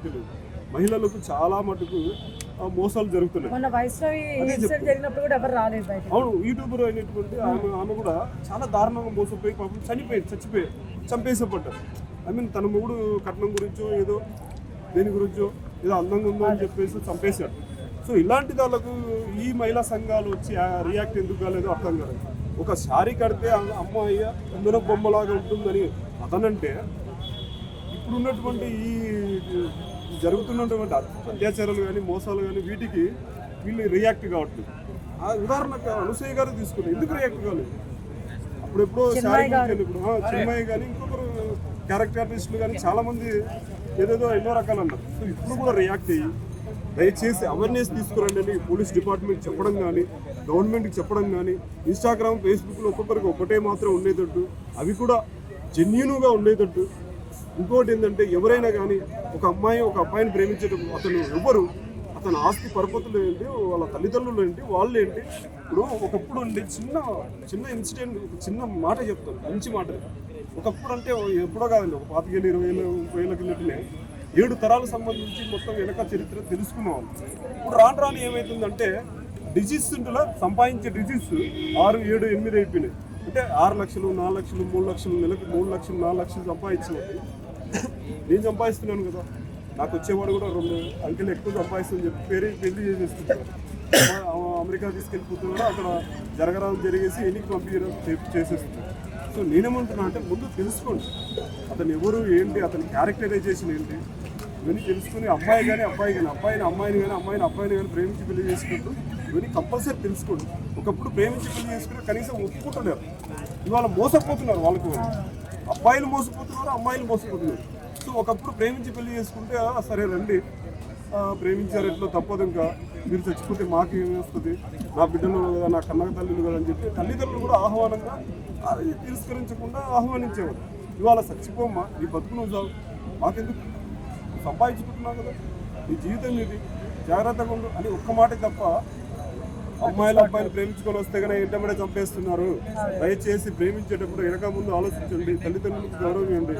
తెలియదు. మహిళలకు చాలా మటుకు మోసాలు జరుగుతున్నాయి. అవును, యూట్యూబర్ అయినటువంటి ఆమె కూడా చాలా దారుణంగా మోసపోయి పాపం చంపేసపడ్డారు. తన మొగుడు కట్నం గురించో ఏదో దేని గురించో ఏదో అందంగా ఉందో అని చెప్పేసి చంపేశాడు. సో ఇలాంటి వాళ్ళకు ఈ మహిళా సంఘాలు వచ్చి రియాక్ట్ ఎందుకు కాలేదో అర్థం కాదు. ఒక శారీ కడితే అమ్మాయి అందరూ బొమ్మలాగా ఉంటుందని అతనంటే, ఇప్పుడున్నటువంటి ఈ జరుగుతున్నటువంటి అత్యాచారాలు కానీ మోసాలు కానీ వీటికి వీళ్ళు రియాక్ట్ కావట్లేదు. ఆ ఉదాహరణకు అనసూయ గారు తీసుకుని ఎందుకు రియాక్ట్ కాలేదు? అప్పుడెప్పుడో శారీ ఇప్పుడు చిన్మయ్య కానీ ఇంకొకరు క్యారెక్టర్ ఆర్టిస్టులు కానీ చాలామంది ఏదేదో ఎన్నో రకాలు అన్నారు. సో ఇప్పుడు కూడా రియాక్ట్ అయ్యి దయచేసి అవేర్నెస్ తీసుకురండి అని పోలీస్ డిపార్ట్మెంట్ చెప్పడం కానీ, గవర్నమెంట్కి చెప్పడం కానీ, ఇన్స్టాగ్రామ్ ఫేస్బుక్లో ఒక్కొక్కరికి ఒకటే మాత్రం ఉండేటట్టు, అవి కూడా జెన్యూన్గా ఉండేటట్టు. ఇంకోటి ఏంటంటే, ఎవరైనా కానీ ఒక అబ్బాయిని ప్రేమించేటప్పుడు అతని ఆస్తి పరపతులు ఏంటి, వాళ్ళ తల్లిదండ్రులు ఏంటి, వాళ్ళు ఏంటి. ఇప్పుడు ఒకప్పుడు ఉండి చిన్న ఇన్సిడెంట్, చిన్న మాట చెప్తాను, మంచి మాట. ఒకప్పుడు అంటే ఎప్పుడో కాదండి, ఒక 25,000-30,000 కిందటనే 7 తరాలకు సంబంధించి మొత్తం వెనక చరిత్ర తెలుసుకునేవాళ్ళు. ఇప్పుడు రాను ఏమవుతుందంటే, డిజీజ్ ఉంటుందా సంపాదించే డిజీజ్ 6, 7, 8 అయిపోయినాయి. అంటే 6 లక్షలు, 4 లక్షలు, 3 లక్షలు, నెలకు 3 లక్షలు, 4 లక్షలు సంపాదించినట్టు నేను సంపాదిస్తున్నాను కదా, నాకు వచ్చేవాడు కూడా 2 అంకెలు ఎక్కువ సంపాదిస్తుందని చెప్పి పెళ్లి చేసేస్తుంటారు. అమెరికా తీసుకెళ్ళిపోతున్నాడు, అక్కడ జరిగేసి ఎన్నిక పంపించడం చేసేస్తున్నారు. సో నేనేమంటున్నా అంటే, ముందు తెలుసుకోండి అతను ఎవరు ఏంటి, అతని క్యారెక్టరైజేషన్ ఏంటి, ఇవన్నీ తెలుసుకుని అమ్మాయిని కానీ అబ్బాయిని కానీ ప్రేమించి పెళ్లి చేసుకుంటూ ఇవన్నీ కంపల్సరీ తెలుసుకోండి. ఒకప్పుడు ప్రేమించి పెళ్లి చేసుకుంటే కనీసం ఒప్పుకుంటున్నారు, ఇవాళ మోసపోతున్నారు. వాళ్ళకు అబ్బాయిలు మోసపోతున్నారు, అమ్మాయిలు మోసపోతున్నారు. సో ఒకప్పుడు ప్రేమించి పెళ్లి చేసుకుంటే సరే రండి, ప్రేమించారు ఎట్లా తప్పదు, ఇంకా మీరు చచ్చిపోతే మాకు ఏమి వస్తుంది, నా బిడ్డలు కదా, నా కన్నగ తల్లులు కదా అని చెప్పి తల్లిదండ్రులు కూడా ఆహ్వానంగా అది తిరస్కరించకుండా ఆహ్వానించేవారు. ఇవాళ చచ్చిపోమ్మా, నీ బతుకు నువ్వు మాకెందుకు, సంపాదించుకుంటున్నావు కదా, నీ జీవితం ఇది, జాగ్రత్తగా ఉండు అని ఒక్క మాట తప్ప, అబ్బాయిలు ప్రేమించుకొని వస్తే కానీ ఎంటబడే చంపేస్తున్నారు. దయచేసి ప్రేమించేటప్పుడు వెనక ముందు ఆలోచించండి, తల్లిదండ్రులకు గౌరవం ఇవ్వండి.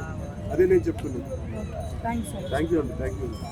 అదే నేను చెప్తున్నాను. థ్యాంక్ యూ అండి.